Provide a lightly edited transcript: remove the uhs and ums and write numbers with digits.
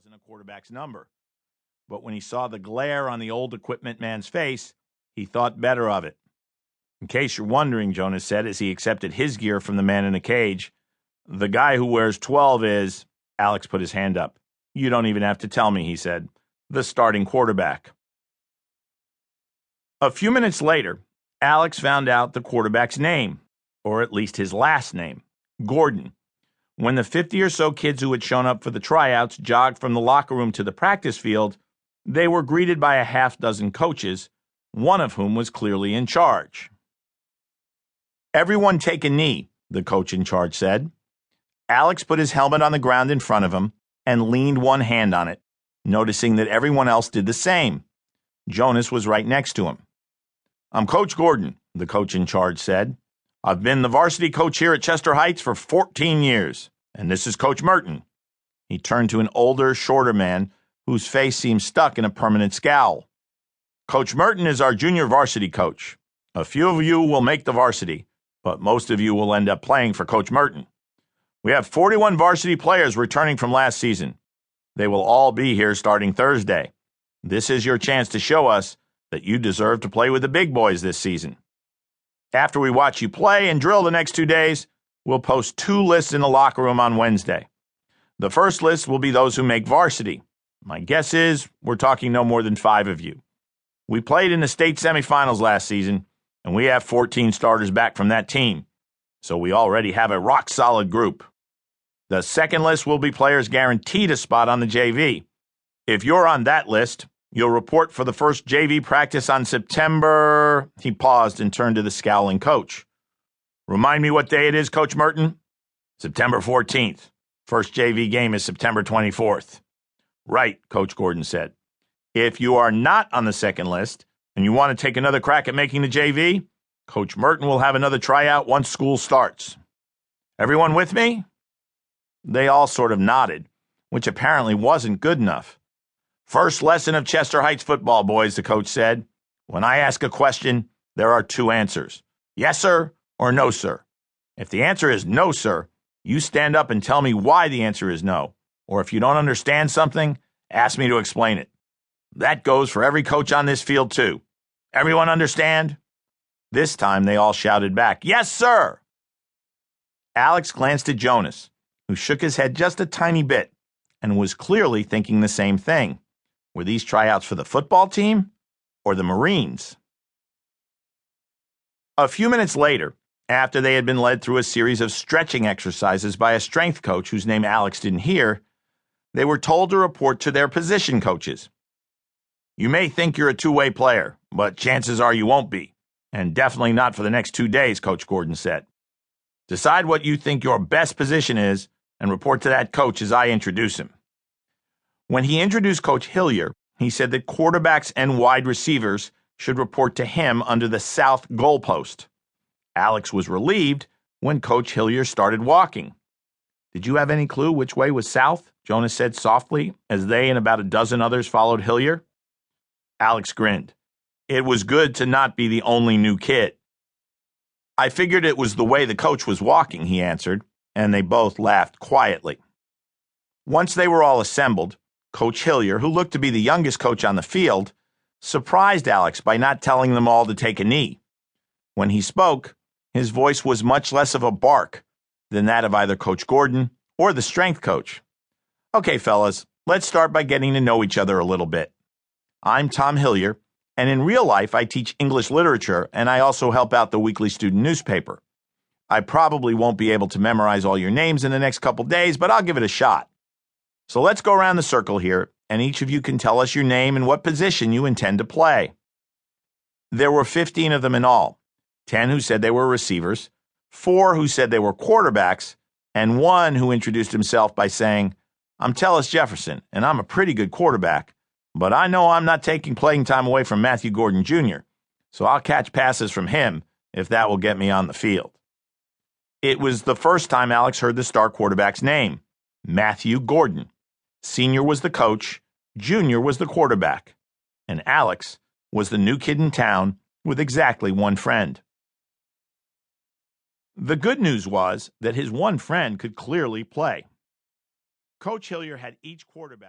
wasn't a quarterback's number. But when he saw the glare on the old equipment man's face, he thought better of it. In case you're wondering, Jonas said as he accepted his gear from the man in a cage, the guy who wears 12 is, Alex put his hand up. You don't even have to tell me, he said, the starting quarterback. A few minutes later, Alex found out the quarterback's name, or at least his last name, Gordon. When the 50 or so kids who had shown up for the tryouts jogged from the locker room to the practice field, they were greeted by a half-dozen coaches, one of whom was clearly in charge. Everyone take a knee, the coach in charge said. Alex put his helmet on the ground in front of him and leaned one hand on it, noticing that everyone else did the same. Jonas was right next to him. I'm Coach Gordon, the coach in charge said. I've been the varsity coach here at Chester Heights for 14 years, and this is Coach Merton. He turned to an older, shorter man whose face seemed stuck in a permanent scowl. Coach Merton is our junior varsity coach. A few of you will make the varsity, but most of you will end up playing for Coach Merton. We have 41 varsity players returning from last season. They will all be here starting Thursday. This is your chance to show us that you deserve to play with the big boys this season. After we watch you play and drill the next 2 days, we'll post 2 lists in the locker room on Wednesday. The first list will be those who make varsity. My guess is we're talking no more than 5 of you. We played in the state semifinals last season, and we have 14 starters back from that team, so we already have a rock-solid group. The second list will be players guaranteed a spot on the JV. If you're on that list, you'll report for the first JV practice on September. He paused and turned to the scowling coach. Remind me what day it is, Coach Merton? September 14th. First JV game is September 24th. Right, Coach Gordon said. If you are not on the second list and you want to take another crack at making the JV, Coach Merton will have another tryout once school starts. Everyone with me? They all sort of nodded, which apparently wasn't good enough. First lesson of Chester Heights football, boys, the coach said. When I ask a question, there are 2 answers. Yes, sir, or no, sir. If the answer is no, sir, you stand up and tell me why the answer is no. Or if you don't understand something, ask me to explain it. That goes for every coach on this field, too. Everyone understand? This time they all shouted back, Yes, sir! Alex glanced at Jonas, who shook his head just a tiny bit and was clearly thinking the same thing. Were these tryouts for the football team or the Marines? A few minutes later, after they had been led through a series of stretching exercises by a strength coach whose name Alex didn't hear, they were told to report to their position coaches. You may think you're a two-way player, but chances are you won't be, and definitely not for the next 2 days, Coach Gordon said. Decide what you think your best position is and report to that coach as I introduce him. When he introduced Coach Hillier, he said that quarterbacks and wide receivers should report to him under the south goalpost. Alex was relieved when Coach Hillier started walking. Did you have any clue which way was south? Jonas said softly as they and about a dozen others followed Hillier. Alex grinned. It was good to not be the only new kid. I figured it was the way the coach was walking, he answered, and they both laughed quietly. Once they were all assembled, Coach Hillier, who looked to be the youngest coach on the field, surprised Alex by not telling them all to take a knee. When he spoke, his voice was much less of a bark than that of either Coach Gordon or the strength coach. Okay, fellas, let's start by getting to know each other a little bit. I'm Tom Hillier, and in real life I teach English literature and I also help out the weekly student newspaper. I probably won't be able to memorize all your names in the next couple days, but I'll give it a shot. So let's go around the circle here, and each of you can tell us your name and what position you intend to play. There were 15 of them in all, 10 who said they were receivers, 4 who said they were quarterbacks, and 1 who introduced himself by saying, I'm Tellus Jefferson, and I'm a pretty good quarterback, but I know I'm not taking playing time away from Matthew Gordon Jr., so I'll catch passes from him if that will get me on the field. It was the first time Alex heard the star quarterback's name, Matthew Gordon. Senior was the coach, Junior was the quarterback, and Alex was the new kid in town with exactly 1 friend. The good news was that his 1 friend could clearly play. Coach Hillier had each quarterback